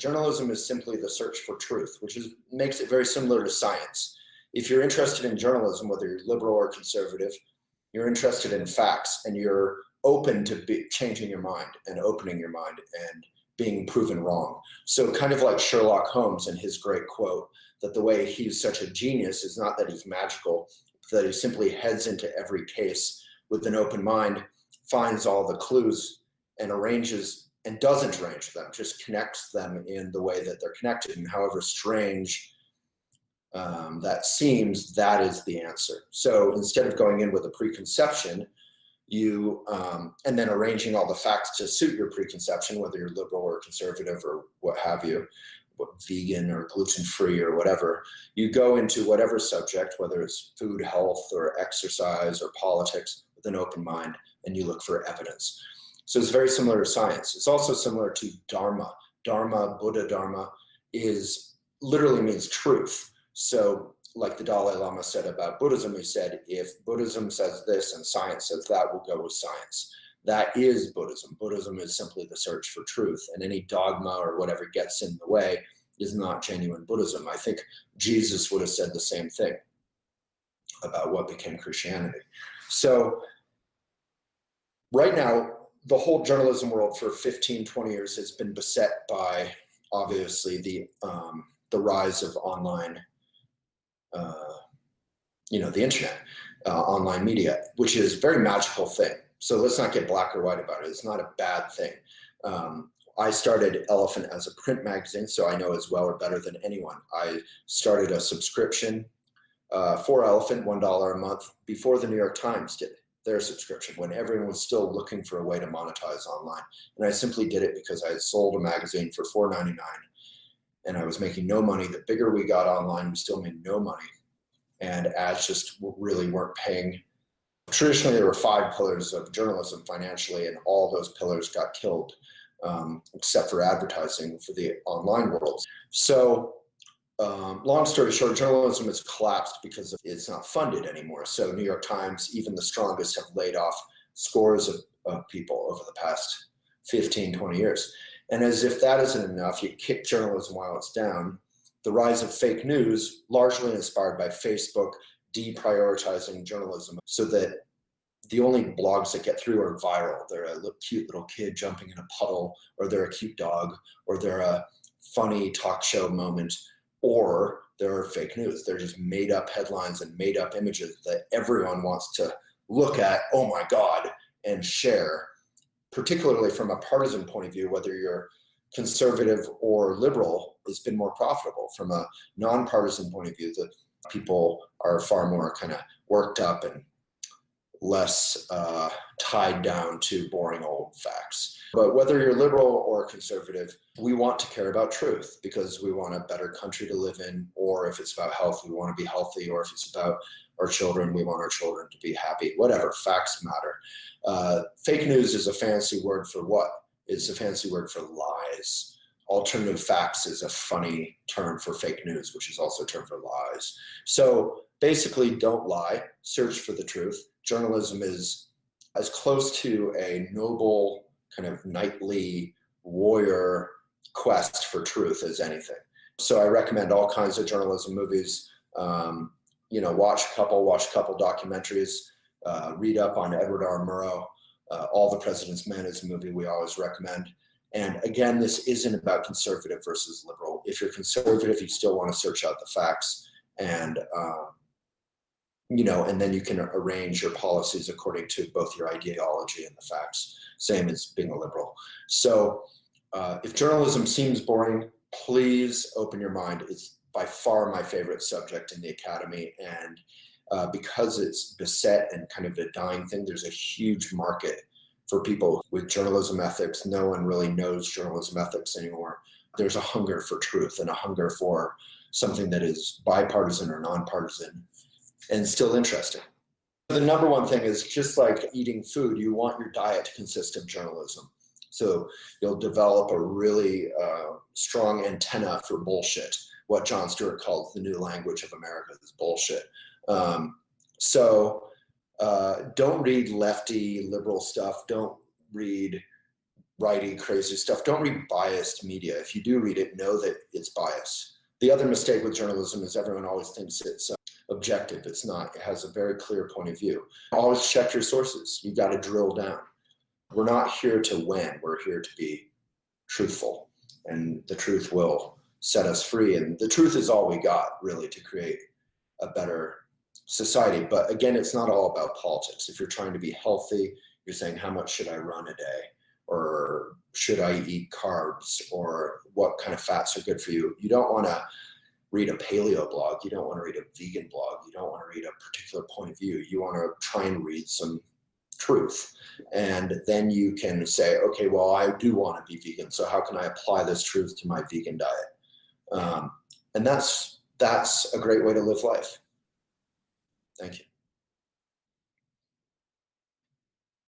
Journalism is simply the search for truth, which makes it very similar to science. If you're interested in journalism, whether you're liberal or conservative, you're interested in facts and you're open to changing your mind and opening your mind and being proven wrong. So kind of like Sherlock Holmes and his great quote that the way he's such a genius is not that he's magical, but that he simply heads into every case with an open mind, finds all the clues and arranges and doesn't arrange them, just connects them in the way that they're connected. And however strange that seems, that is the answer. So instead of going in with a preconception, and then arranging all the facts to suit your preconception, whether you're liberal or conservative or what have you, vegan or gluten-free or whatever, you go into whatever subject, whether it's food, health, or exercise or politics, with an open mind, and you look for evidence. So it's very similar to science. It's also similar to Dharma. Dharma, Buddha Dharma, literally means truth. So like the Dalai Lama said about Buddhism, he said, if Buddhism says this and science says that, we'll go with science. That is Buddhism. Buddhism is simply the search for truth, and any dogma or whatever gets in the way is not genuine Buddhism. I think Jesus would have said the same thing about what became Christianity. So right now, the whole journalism world for 15, 20 years has been beset by, obviously, the rise of online, the internet, online media, which is a very magical thing. So let's not get black or white about it. It's not a bad thing. I started Elephant as a print magazine, so I know as well or better than anyone. I started a subscription for Elephant, $1 a month, before the New York Times did their subscription, when everyone was still looking for a way to monetize online. And I simply did it because I had sold a magazine for $4.99 and I was making no money. The bigger we got online, we still made no money. And ads just really weren't paying. Traditionally, there were 5 pillars of journalism financially, and all those pillars got killed, except for advertising for the online world. So long story short, journalism has collapsed because it's not funded anymore. So New York Times, even the strongest, have laid off scores of people over the past 15, 20 years. And as if that isn't enough, you kick journalism while it's down. The rise of fake news, largely inspired by Facebook deprioritizing journalism so that the only blogs that get through are viral. They're a cute little kid jumping in a puddle, or they're a cute dog, or they're a funny talk show moment, or they're fake news. They're just made up headlines and made up images that everyone wants to look at, oh my God, and share, particularly from a partisan point of view, whether you're conservative or liberal, has been more profitable. From a nonpartisan point of view, the people are far more kind of worked up and less tied down to boring old facts. But whether you're liberal or conservative, we want to care about truth because we want a better country to live in, or if it's about health, we want to be healthy, or if it's about our children, we want our children to be happy. Whatever, facts matter. Fake news is a fancy word for what? It's a fancy word for lies. Alternative facts is a funny term for fake news, which is also a term for lies. So basically, don't lie, search for the truth. Journalism is as close to a noble kind of knightly warrior quest for truth as anything. So I recommend all kinds of journalism movies. Watch a couple documentaries, read up on Edward R. Murrow. All the President's Men is a movie we always recommend. And again, this isn't about conservative versus liberal. If you're conservative, you still want to search out the facts, and and then you can arrange your policies according to both your ideology and the facts, same as being a liberal. So if journalism seems boring, please open your mind. It's by far my favorite subject in the academy, and because it's beset and kind of a dying thing, there's a huge market for people with journalism ethics. No one really knows journalism ethics anymore. There's a hunger for truth and a hunger for something that is bipartisan or nonpartisan and still interesting. The number one thing is, just like eating food, you want your diet to consist of journalism. So you'll develop a really strong antenna for bullshit. What Jon Stewart calls the new language of America is bullshit. Don't read lefty liberal stuff. Don't read righty, crazy stuff. Don't read biased media. If you do read it, know that it's bias. The other mistake with journalism is everyone always thinks it's objective. It's not. It has a very clear point of view. Always check your sources. You got to drill down. We're not here to win. We're here to be truthful, and the truth will set us free. And the truth is all we got, really, to create a better society. But again, it's not all about politics. If you're trying to be healthy, you're saying, how much should I run a day? Or should I eat carbs? Or what kind of fats are good for you? You don't want to read a paleo blog. You don't want to read a vegan blog. You don't want to read a particular point of view. You want to try and read some truth. And then you can say, okay, well, I do want to be vegan. So how can I apply this truth to my vegan diet? And that's a great way to live life. Thank you.